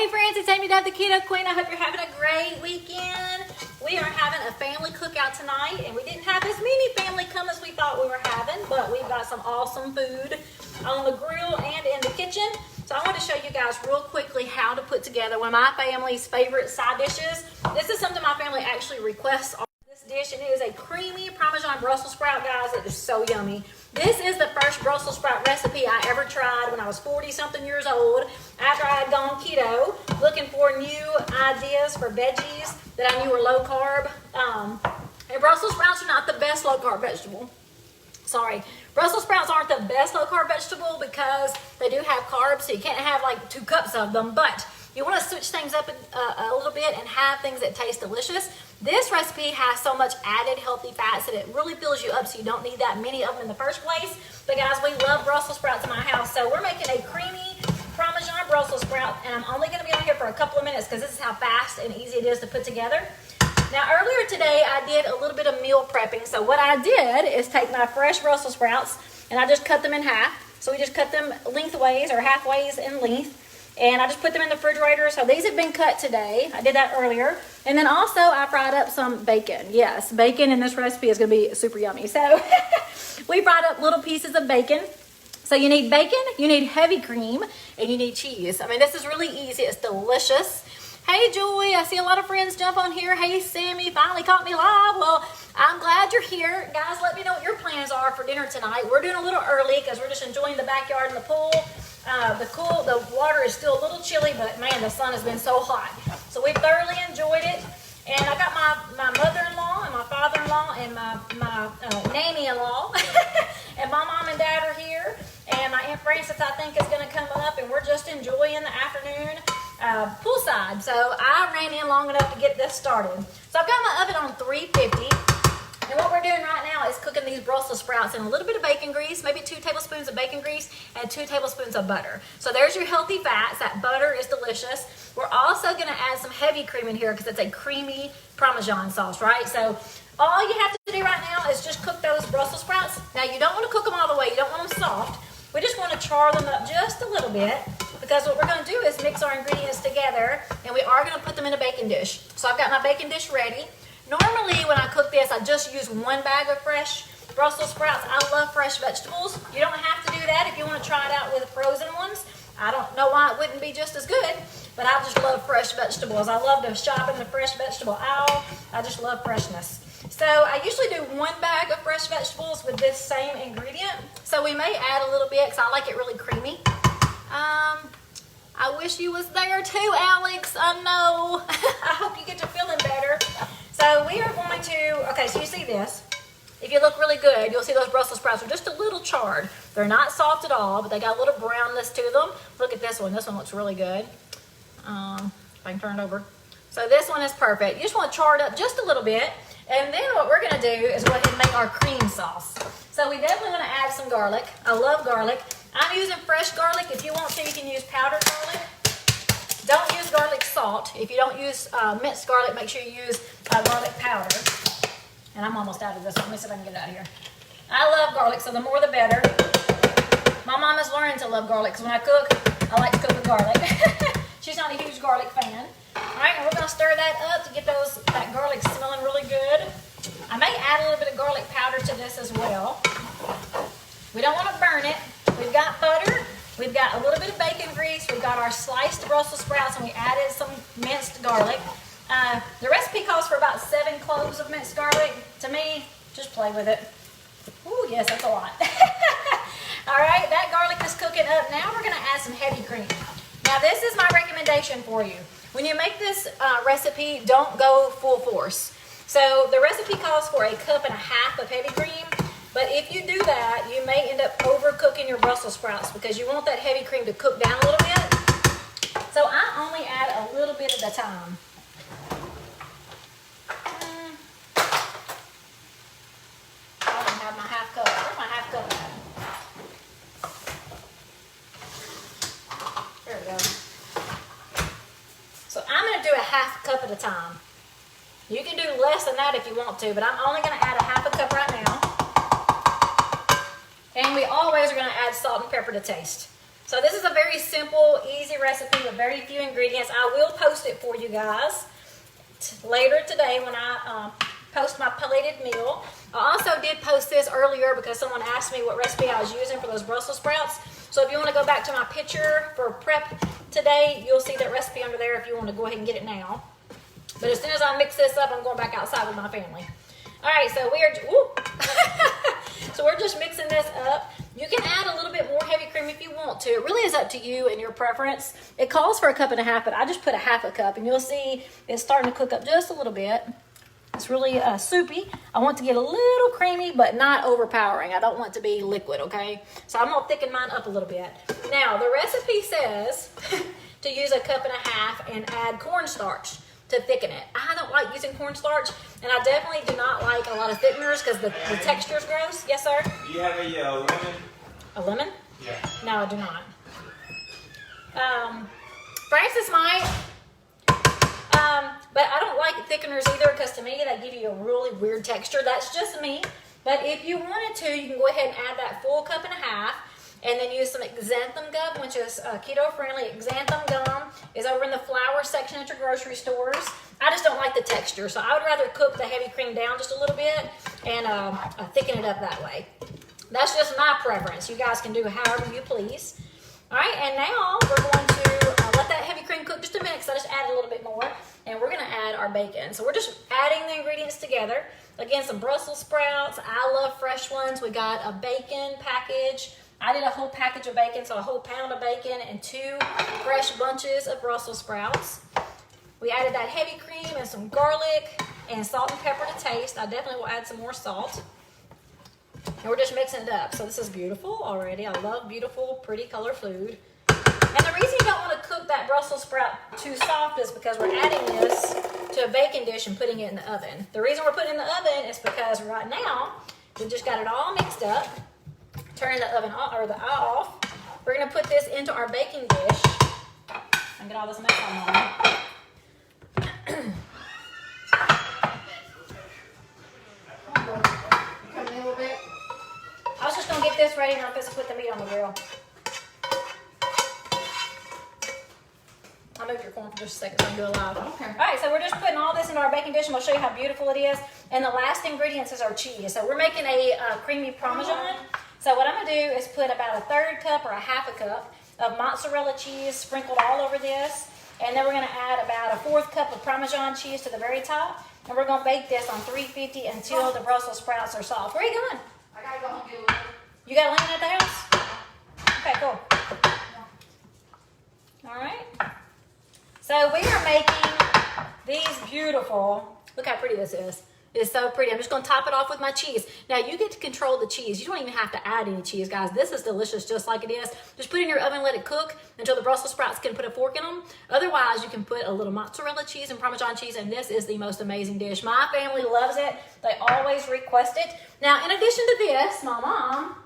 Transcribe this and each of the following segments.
Hey friends, it's Amy Dove, the Keto Queen. I hope you're having a great weekend. We are having a family cookout tonight, and we didn't have as many family come as we thought we were having, but we've got some awesome food on the grill and in the kitchen. So I want to show you guys real quickly how to put together one of my family's favorite side dishes. This is something my family actually requests on this dish, and it is a creamy Parmesan Brussels sprout, guys. It is so yummy. This is the first Brussels sprout recipe I ever tried when I was 40-something years old, after I had gone keto, looking for new ideas for veggies that I knew were low carb. And Brussels sprouts are not the best low carb vegetable. Sorry, Brussels sprouts aren't the best low carb vegetable because they do have carbs, so you can't have like 2 cups of them, but you want to switch things up a little bit and have things that taste delicious. This recipe has so much added healthy fats that it really fills you up, so you don't need that many of them in the first place. But guys, we love Brussels sprouts in my house, so we're making a creamy Parmesan Brussels sprout, and I'm only going to be on here for a couple of minutes because this is how fast and easy it is to put together. Now, earlier today, I did a little bit of meal prepping. So what I did is take my fresh Brussels sprouts, and I just cut them in half. So we just cut them lengthways or halfways in length. And I just put them in the refrigerator. So these have been cut today. I did that earlier. And then also I fried up some bacon. Yes, bacon in this recipe is going to be super yummy. So we fried up little pieces of bacon. So you need bacon, you need heavy cream, and you need cheese. I mean, this is really easy. It's delicious. Hey, Joy, I see a lot of friends jump on here. Hey, Sammy, finally caught me live. Well, I'm glad you're here. Guys, let me know what your plans are for dinner tonight. We're doing a little early because we're just enjoying the backyard and the pool. The water is still a little chilly, but man, the sun has been so hot. So we've thoroughly enjoyed it. And I got my mother-in-law and my father-in-law and my nanny-in-law. And my mom and dad are here. And my Aunt Frances, I think, is going to come up. And we're just enjoying the afternoon poolside. So I ran in long enough to get this started. So I've got my oven on 350. And what we're doing right now is cooking these Brussels sprouts in a little bit of bacon grease, maybe 2 tablespoons of bacon grease and 2 tablespoons of butter. So there's your healthy fats. That butter is delicious. We're also going to add some heavy cream in here because it's a creamy Parmesan sauce, right? So all you have to do right now is just cook those Brussels sprouts. Now you don't want to cook them all the way. You don't want them soft. We just want to char them up just a little bit because what we're going to do is mix our ingredients together, and we are going to put them in a baking dish. So I've got my baking dish ready. Normally, when I cook this, I just use 1 bag of fresh Brussels sprouts. I love fresh vegetables. You don't have to do that if you want to try it out with frozen ones. I don't know why it wouldn't be just as good, but I just love fresh vegetables. I love to shop in the fresh vegetable aisle. I just love freshness. So I usually do 1 bag of fresh vegetables with this same ingredient. So we may add a little bit because I like it really creamy. I wish you was there too, Alex. I know. I hope you get to feeling better. So we are going to, okay, so you see this. If you look really good, you'll see those Brussels sprouts are just a little charred. They're not soft at all, but they got a little brownness to them. Look at this one. This one looks really good. If I can turn it over. So this one is perfect. You just want to char it up just a little bit. And then what we're going to do is go ahead and make our cream sauce. So we definitely want to add some garlic. I love garlic. I'm using fresh garlic. If you want to, you can use powdered garlic. Don't use garlic salt. If you don't use minced garlic, make sure you use garlic powder. And I'm almost out of this. Let me see if I can get it out of here. I love garlic, so the more the better. My mom has learned to love garlic because when I cook, I like to cook with garlic. She's not a huge garlic fan. All right, and we're going to stir that up to get that garlic smelling really good. I may add a little bit of garlic powder to this as well. We don't want to burn it. We've got butter. We've got a little bit of bacon grease. We've got our sliced Brussels sprouts, and we added some minced garlic. The recipe calls for about 7 cloves of minced garlic. To me, just play with it. Ooh, yes, that's a lot. All right, that garlic is cooking up. Now we're going to add some heavy cream. Now, this is my recommendation for you. When you make this recipe, don't go full force. So the recipe calls for 1.5 cups of heavy cream. But if you do that, you may end up overcooking your Brussels sprouts because you want that heavy cream to cook down a little bit. So I only add a little bit at a time. I don't have my 1/2 cup. Where's my 1/2 cup at? There we go. So I'm going to do 1/2 cup at a time. You can do less than that if you want to, but I'm only going to add 1/2 cup right now. And we always are going to add salt and pepper to taste. So this is a very simple, easy easy recipe with very few ingredients. I will post it for you guys later today when I post my plated meal. I also did post this earlier because someone asked me what recipe I was using for those Brussels sprouts. So if you want to go back to my picture for prep today, you'll see that recipe under there if you want to go ahead and get it now. But as soon as I mix this up, I'm going back outside with my family. All right, so we are, so we're just mixing this up. You can add a little bit more heavy cream if you want to. It really is up to you and your preference. It calls for 1.5 cups, but I just put 1/2 cup, and you'll see it's starting to cook up just a little bit. It's really soupy. I want to get a little creamy, but not overpowering. I don't want it to be liquid, okay? So I'm gonna thicken mine up a little bit. Now, the recipe says to use 1.5 cups and add cornstarch to thicken it. I don't like using cornstarch, and I definitely do not like a lot of thickeners because the texture is gross. Yes, sir? Do you have a lemon? A lemon? Yeah. No, I do not. Francis might. But I don't like thickeners either because to me they give you a really weird texture. That's just me. But if you wanted to, you can go ahead and add that full 1.5 cups and then use some xanthan gum, which is keto friendly. Xanthan gum is over in the flour section at your grocery stores. I just don't like the texture, so I would rather cook the heavy cream down just a little bit and thicken it up that way. That's just my preference. You guys can do however you please. All right, and now we're going to let that heavy cream cook just a minute because I just added a little bit more. And we're gonna add our bacon. So we're just adding the ingredients together. Again, some Brussels sprouts. I love fresh ones. We got a bacon package. I did a whole package of bacon, so a whole pound of bacon and 2 fresh bunches of Brussels sprouts. We added that heavy cream and some garlic and salt and pepper to taste. I definitely will add some more salt. And we're just mixing it up. So this is beautiful already. I love beautiful, pretty color food. And the reason you don't want to cook that Brussels sprout too soft is because we're adding this to a baking dish and putting it in the oven. The reason we're putting it in the oven is because right now we just got it all mixed up. Turning the oven off, or the eye off. We're going to put this into our baking dish and get all this mess on there. I was just going to get this ready and I'm supposed to put the meat on the grill. I'll move your corn for just a second so I can do it live. Okay. All right, so we're just putting all this into our baking dish and we'll show you how beautiful it is. And the last ingredients is our cheese. So we're making a creamy Parmesan. So what I'm gonna do is put about 1/3 cup or 1/2 cup of mozzarella cheese sprinkled all over this. And then we're gonna add about 1/4 cup of Parmesan cheese to the very top. And we're gonna bake this on 350 until the Brussels sprouts are soft. Where are you going? I gotta go home and get a lemon. You got a lemon at the house? Okay, cool. All right. So we are making these beautiful, look how pretty this is. It's so pretty. I'm just going to top it off with my cheese. Now you get to control the cheese. You don't even have to add any cheese, guys. This is delicious just like it is. Just put it in your oven and let it cook until the Brussels sprouts can put a fork in them. Otherwise, you can put a little mozzarella cheese and Parmesan cheese, and this is the most amazing dish. My family loves it. They always request it. Now, in addition to this, my mom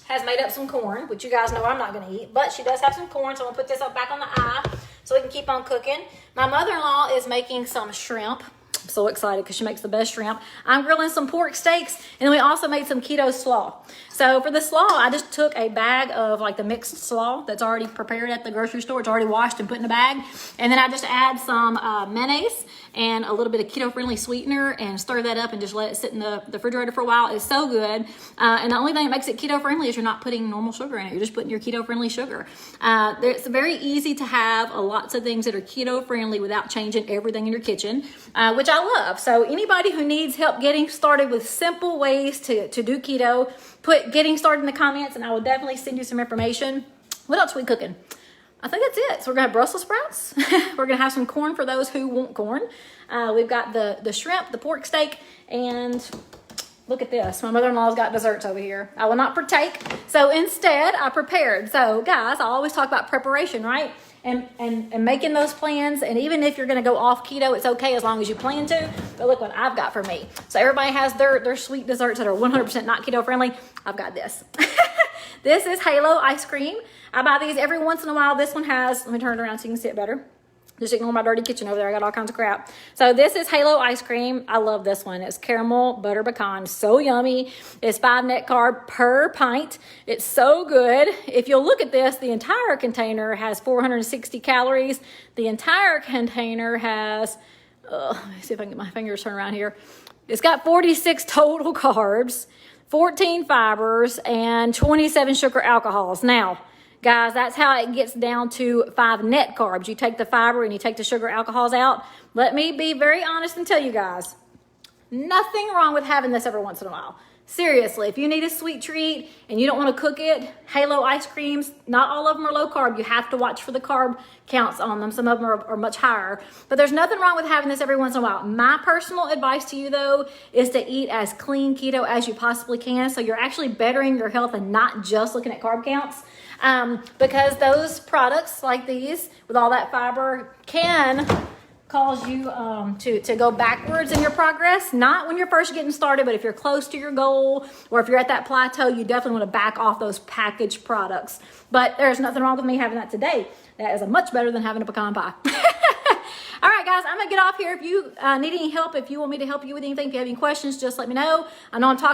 has made up some corn, which you guys know I'm not going to eat, but she does have some corn, so I'm going to put this up back on the eye so we can keep on cooking. My mother-in-law is making some shrimp. I'm so excited because she makes the best shrimp. I'm grilling some pork steaks, and then we also made some keto slaw. So for the slaw, I just took a bag of like the mixed slaw that's already prepared at the grocery store. It's already washed and put in a bag. And then I just add some mayonnaise and a little bit of keto-friendly sweetener and stir that up and just let it sit in the refrigerator for a while. It's so good. And the only thing that makes it keto-friendly is you're not putting normal sugar in it. You're just putting your keto-friendly sugar. It's very easy to have lots of things that are keto-friendly without changing everything in your kitchen, which I love. So anybody who needs help getting started with simple ways to do keto, put getting started in the comments and I will definitely send you some information. What else are we cooking? I think that's it. So we're gonna have Brussels sprouts. We're gonna have some corn for those who want corn. We've got the shrimp, the pork steak, and look at this. My mother-in-law's got desserts over here. I will not partake. So instead, I prepared. So guys, I always talk about preparation, right? And making those plans. And even if you're gonna go off keto, it's okay as long as you plan to. But look what I've got for me. So everybody has their sweet desserts that are 100% not keto friendly. I've got this. This is Halo ice cream. I buy these every once in a while. This one has, let me turn it around so you can see it better. Just ignore my dirty kitchen over there. I got all kinds of crap. So this is Halo ice cream. I love this one. It's caramel butter pecan. So yummy. It's 5 net carb per pint. It's so good. If you'll look at this, the entire container has 460 calories. The entire container has, let me see if I can get my fingers turned around here. It's got 46 total carbs, 14 fibers, and 27 sugar alcohols. Now, guys, that's how it gets down to 5 net carbs. You take the fiber and you take the sugar alcohols out. Let me be very honest and tell you guys, nothing wrong with having this every once in a while. Seriously, if you need a sweet treat and you don't want to cook it, Halo ice creams, not all of them are low carb. You have to watch for the carb counts on them. Some of them are much higher. But there's nothing wrong with having this every once in a while. My personal advice to you, though, is to eat as clean keto as you possibly can, so you're actually bettering your health and not just looking at carb counts. Because those products like these with all that fiber can cause you to go backwards in your progress. Not when you're first getting started, but if you're close to your goal or if you're at that plateau, you definitely want to back off those packaged products. But there's nothing wrong with me having that today. That is much better than having a pecan pie. All right, guys, I'm going to get off here. If you need any help, if you want me to help you with anything, if you have any questions, just let me know. I know I'm talking